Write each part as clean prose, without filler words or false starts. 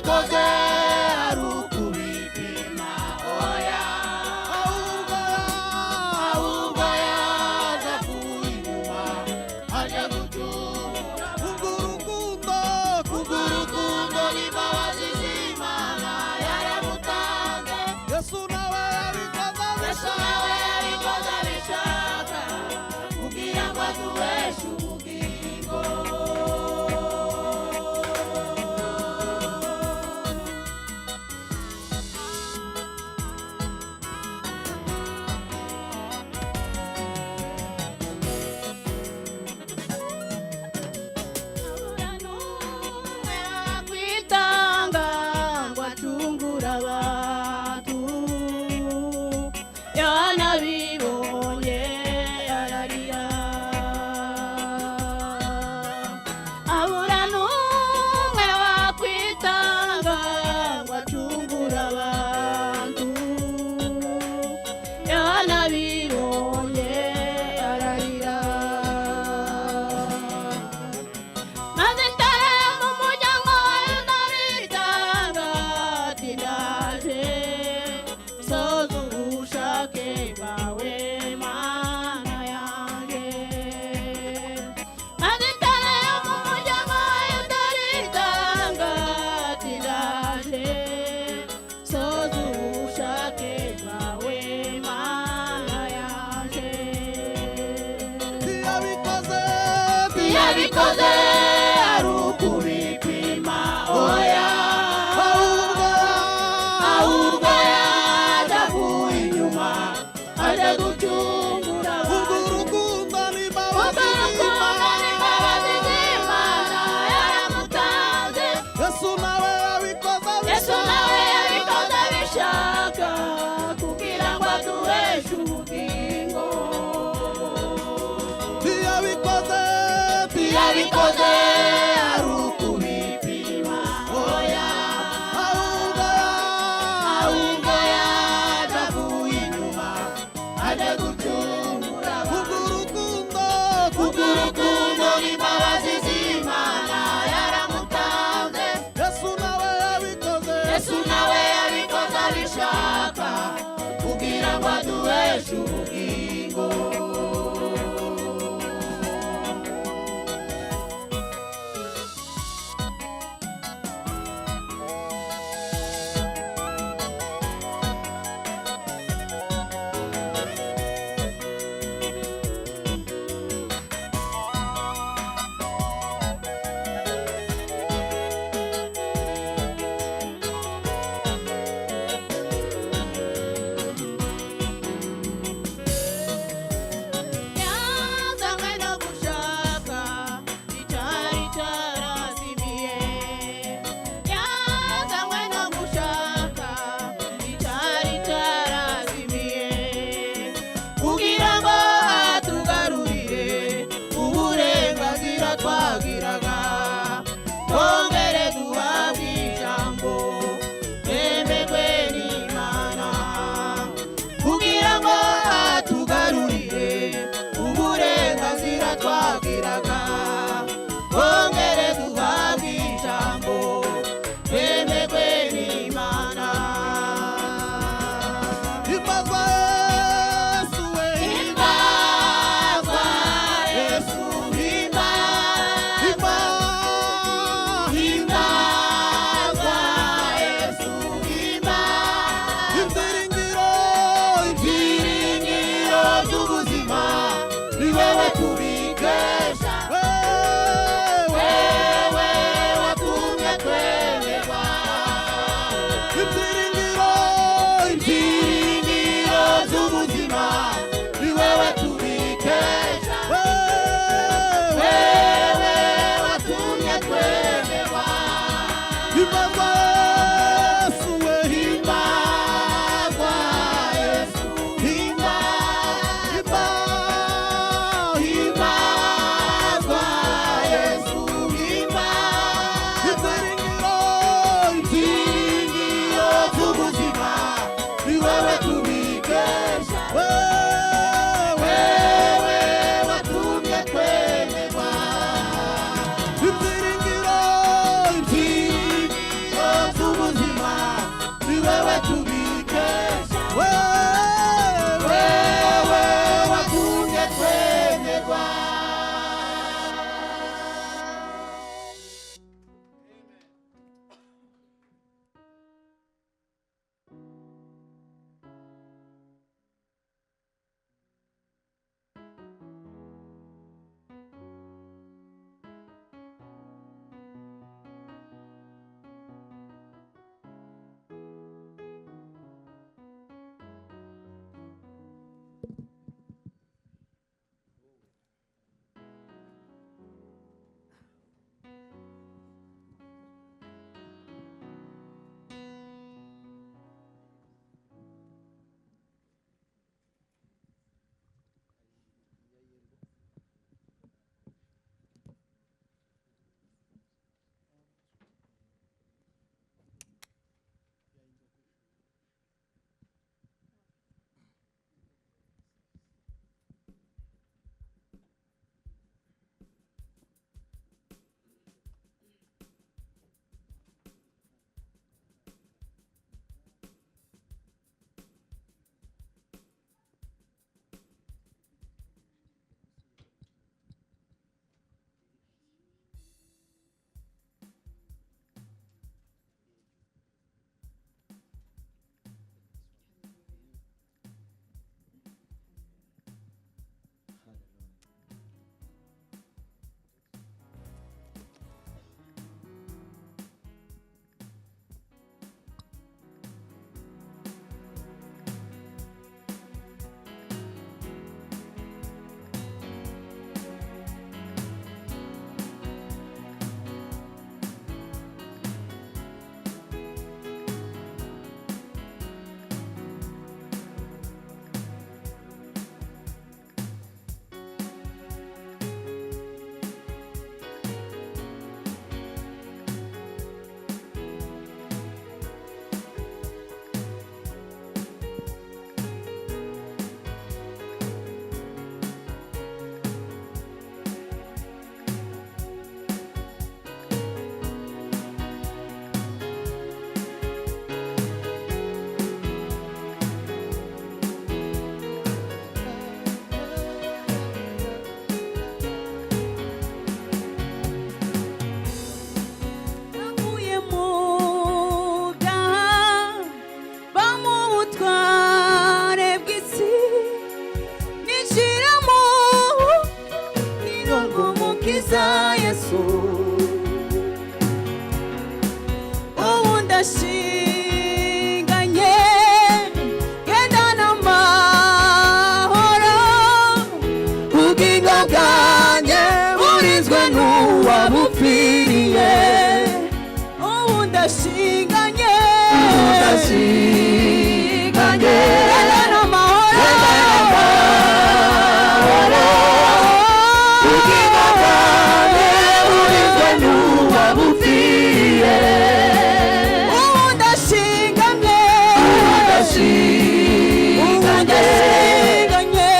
ntiyabikoze ari ukubipima oya ahubwo yaza kuyinyuma aje gucungura kubw'urukundo n'imbabazi z'Imana yaramutanze. Yesu nawe yabikoze abishaka kugira ngo aduheshe ubugingo. Kwitanga ngo acungure abantu yanabibonye ararira. Abura n'umwe wakwitanga ngo acungure abantu yanabibonye ararira. Maze ntare mu muryango wa Yuda bitanga ati ndaje soza ubushake bwawe Mana yanjye. Maze ntare mu muryango wa Yuda bitanga ati ndaje soza ubushake bwawe Mana yanjye. Ntiyabikoze ari ukubipima oya ahubwo yaza kuyinyuma aje gucungura kubw'urukundo n'imbabazi z'Imana yaramutanze. Yesu nawe yabikoze abishaka kugira ngo aduheshe ubugingo. Ntiyabikoze ari ukubipima oya ahubwo yaza kuyinyuma aje gucungura kubw'urukundo n'imbabazi z'Imana yaramutanze. Yesu nawe yabikoze abishaka kugira ngo aduheshe ubugingo. Yazanywe no gushaka icyari cyarazimiye. Yazanywe no gushaka icyari cyarazimiye kugira ngo atugarurire uburenganzira twagiraga twongere duhabwe ijambo twemerwe n'Imana. Kugira ngo atugarurire uburenganzira twagiraga twongere duhabwe ijambo twemerwe n'Imana. Himbazwa Yesu we himbazwa Yesu himbazwa Yesu ibyiringiro by'ubuzima ni wewe tubikesha. Wewe watumye twemerwa ibyiringiro by'ubuzima ni wewe tubikesha. Wewe watumye twemerwa. Himbazwa Yesu we himbazwa Yesu himbazwa Yesu ibyiringiro by'ubuzima ni wewe tubikesha. Wewe watumye twemerwa ibyiringiro udashinganye gendana amahoro ubugingo bwanjye burinzwe n'uwabupfiriye udashinganye gendana amahoro ubugingo bwanjye burinzwe n'uwabupfiriye udashinganye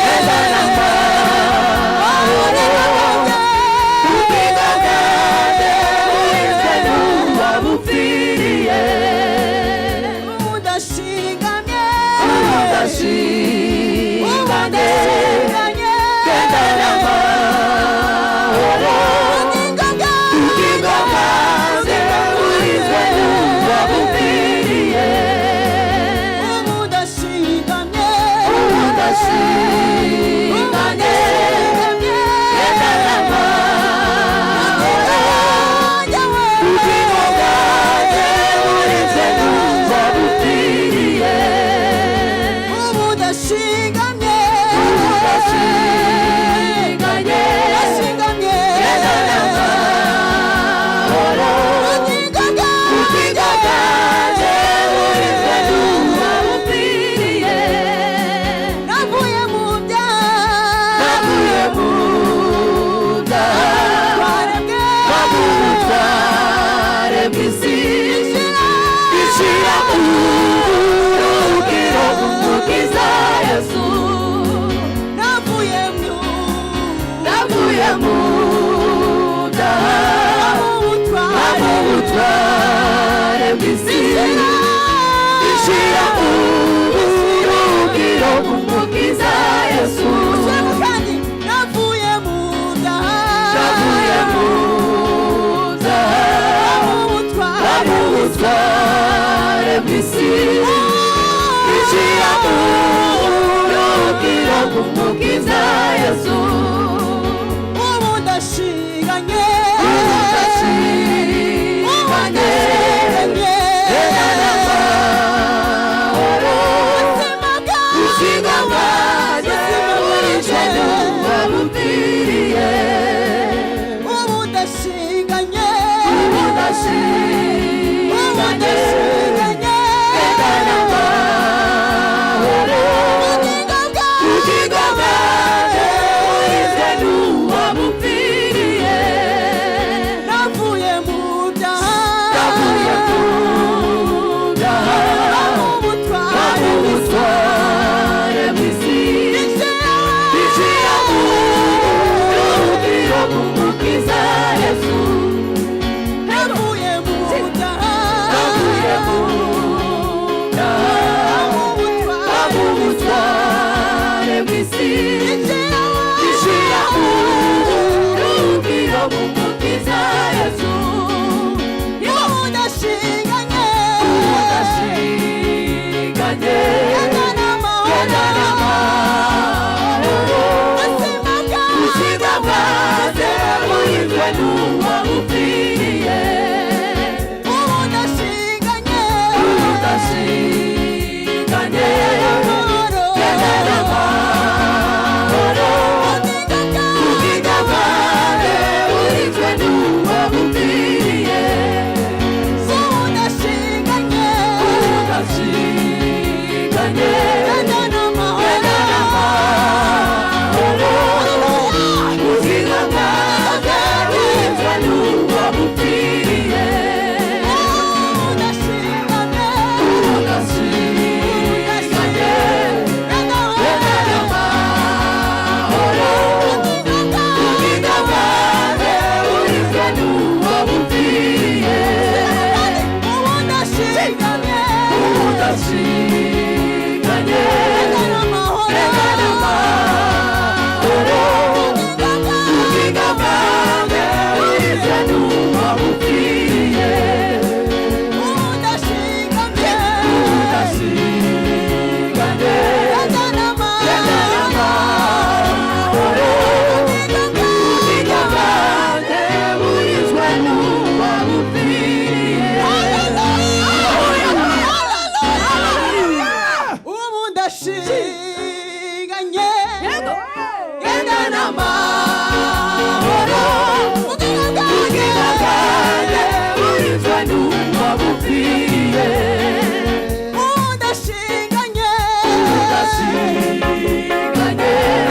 gendana amahoro ubugingo bwanjye burinzwe n'uwabupfiriye udashinganye gendana amahoro ubugingo bwanjye burinzwe n'uwabupfiriye udashinganye gendana amahoro ubugingo bwanjye burinzwe n'uwabupfiriye udashinganye gendana amahoro ubugingo bwanjye burinzwe n'uwabupfiriye navuye mu byaha ubutware bw'isi ishyira mu buhungiro bw'umukiza Yesu navuye mu byaha ubutware bw'isi ishyira mu buhungiro bw'umukiza Yesu kandi navuye mu byaha ubutware bw'isi ishyira mu buhungiro bw'umukiza Yesu ubu ndashinganye gendana amahoro ubugingo bwanjye burinzwe n'uwabupfiriye ubu ndashinganye gendana amahoro ubugingo bwanjye